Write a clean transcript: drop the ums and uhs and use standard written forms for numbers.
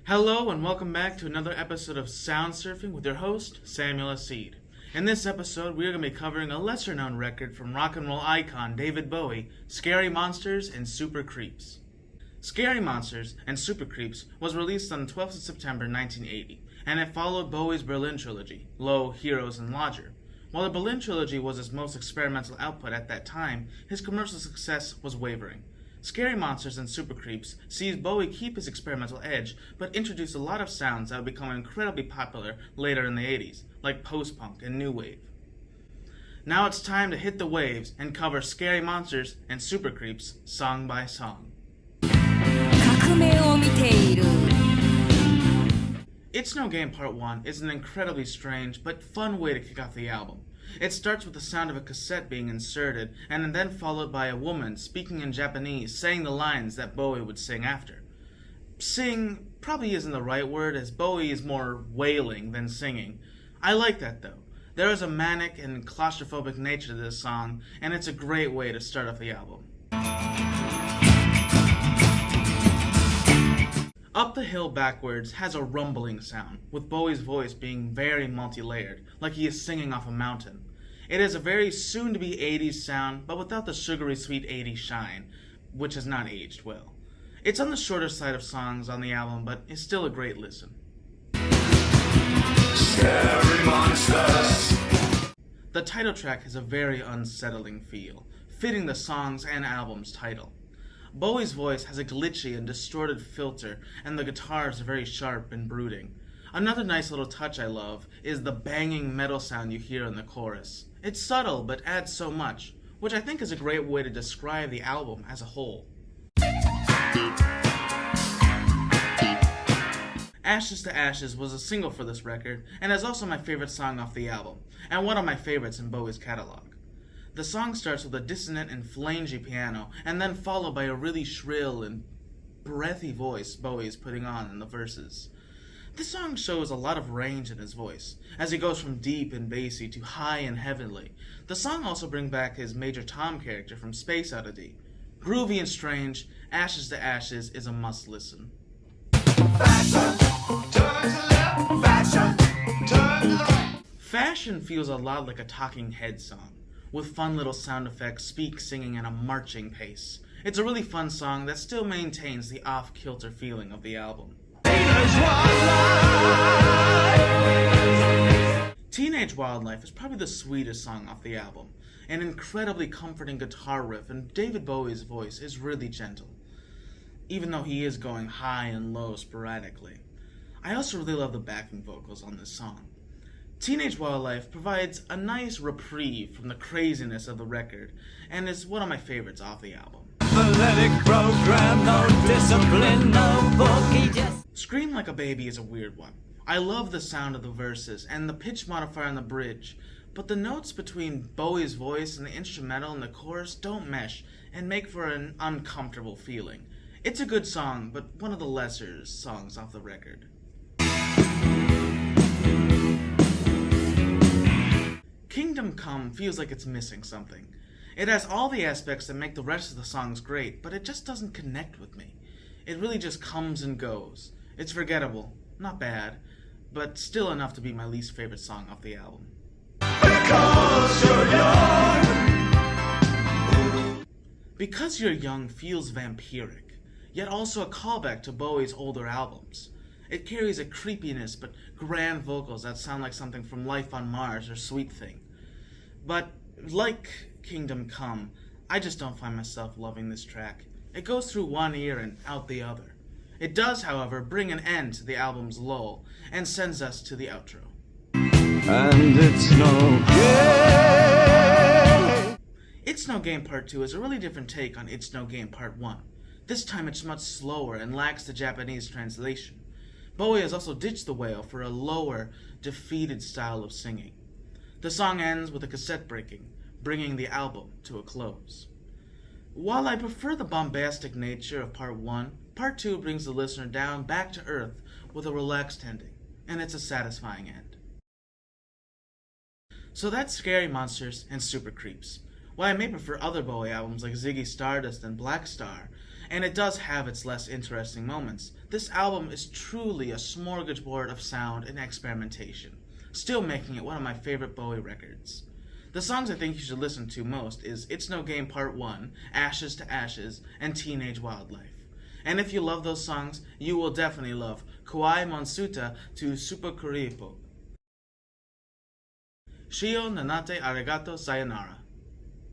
Hello and welcome back to another episode of Sound Surfing with your host, Samuel Seed. In this episode, we are going to be covering a lesser-known record from rock and roll icon David Bowie, Scary Monsters and Super Creeps. Scary Monsters and Super Creeps was released on the 12th of September 1980, and it followed Bowie's Berlin trilogy, Low, Heroes, and Lodger. While the Berlin trilogy was his most experimental output at that time, his commercial success was wavering. Scary Monsters and Super Creeps sees Bowie keep his experimental edge, but introduce a lot of sounds that would become incredibly popular later in the 80s, like post-punk and new wave. Now it's time to hit the waves and cover Scary Monsters and Super Creeps song by song. It's No Game Part 1 is an incredibly strange but fun way to kick off the album. It starts with the sound of a cassette being inserted, and then followed by a woman speaking in Japanese, saying the lines that Bowie would sing after. Sing probably isn't the right word, as Bowie is more wailing than singing. I like that though. There is a manic and claustrophobic nature to this song, and it's a great way to start off the album. Up the Hill Backwards has a rumbling sound, with Bowie's voice being very multi-layered, like he is singing off a mountain. It is a very soon-to-be 80s sound, but without the sugary sweet 80s shine, which has not aged well. It's on the shorter side of songs on the album, but is still a great listen. Scary Monsters. The title track has a very unsettling feel, fitting the song's and album's title. Bowie's voice has a glitchy and distorted filter, and the guitars are very sharp and brooding. Another nice little touch I love is the banging metal sound you hear in the chorus. It's subtle, but adds so much, which I think is a great way to describe the album as a whole. Ashes to Ashes was a single for this record, and is also my favorite song off the album, and one of my favorites in Bowie's catalog. The song starts with a dissonant and flangy piano, and then followed by a really shrill and breathy voice Bowie is putting on in the verses. This song shows a lot of range in his voice, as he goes from deep and bassy to high and heavenly. The song also brings back his Major Tom character from Space Oddity. Groovy and strange, Ashes to Ashes is a must listen. Fashion feels a lot like a Talking Heads song, with fun little sound effects, singing at a marching pace. It's a really fun song that still maintains the off-kilter feeling of the album. Teenage Wildlife is probably the sweetest song off the album. An incredibly comforting guitar riff, and David Bowie's voice is really gentle, even though he is going high and low sporadically. I also really love the backing vocals on this song. Teenage Wildlife provides a nice reprieve from the craziness of the record, and is one of my favorites off the album. Program, no discipline, no book, Scream Like a Baby is a weird one. I love the sound of the verses and the pitch modifier on the bridge, but the notes between Bowie's voice and the instrumental and the chorus don't mesh and make for an uncomfortable feeling. It's a good song, but one of the lesser songs off the record. Kingdom Come feels like it's missing something. It has all the aspects that make the rest of the songs great, but it just doesn't connect with me. It really just comes and goes. It's forgettable, not bad, but still enough to be my least favorite song off the album. Because You're Young! Because You're Young feels vampiric, yet also a callback to Bowie's older albums. It carries a creepiness but grand vocals that sound like something from Life on Mars or Sweet Thing. But like Kingdom Come, I just don't find myself loving this track. It goes through one ear and out the other. It does, however, bring an end to the album's lull and sends us to the outro. And it's no game. It's No Game Part 2 is a really different take on It's No Game Part 1. This time it's much slower and lacks the Japanese translation. Bowie has also ditched the wail for a lower, defeated style of singing. The song ends with a cassette breaking, bringing the album to a close. While I prefer the bombastic nature of Part 1, Part 2 brings the listener down back to earth with a relaxed ending, and it's a satisfying end. So that's Scary Monsters and Super Creeps. While I may prefer other Bowie albums like Ziggy Stardust and Black Star, and it does have its less interesting moments, This album is truly a smorgasbord of sound and experimentation, still making it one of my favorite Bowie records. The songs I think you should listen to most is It's No Game Part 1, Ashes to Ashes, and Teenage Wildlife. And if you love those songs, you will definitely love Kuai Monsuta to Super Kuripo. Shio Nanate Arigato Sayonara.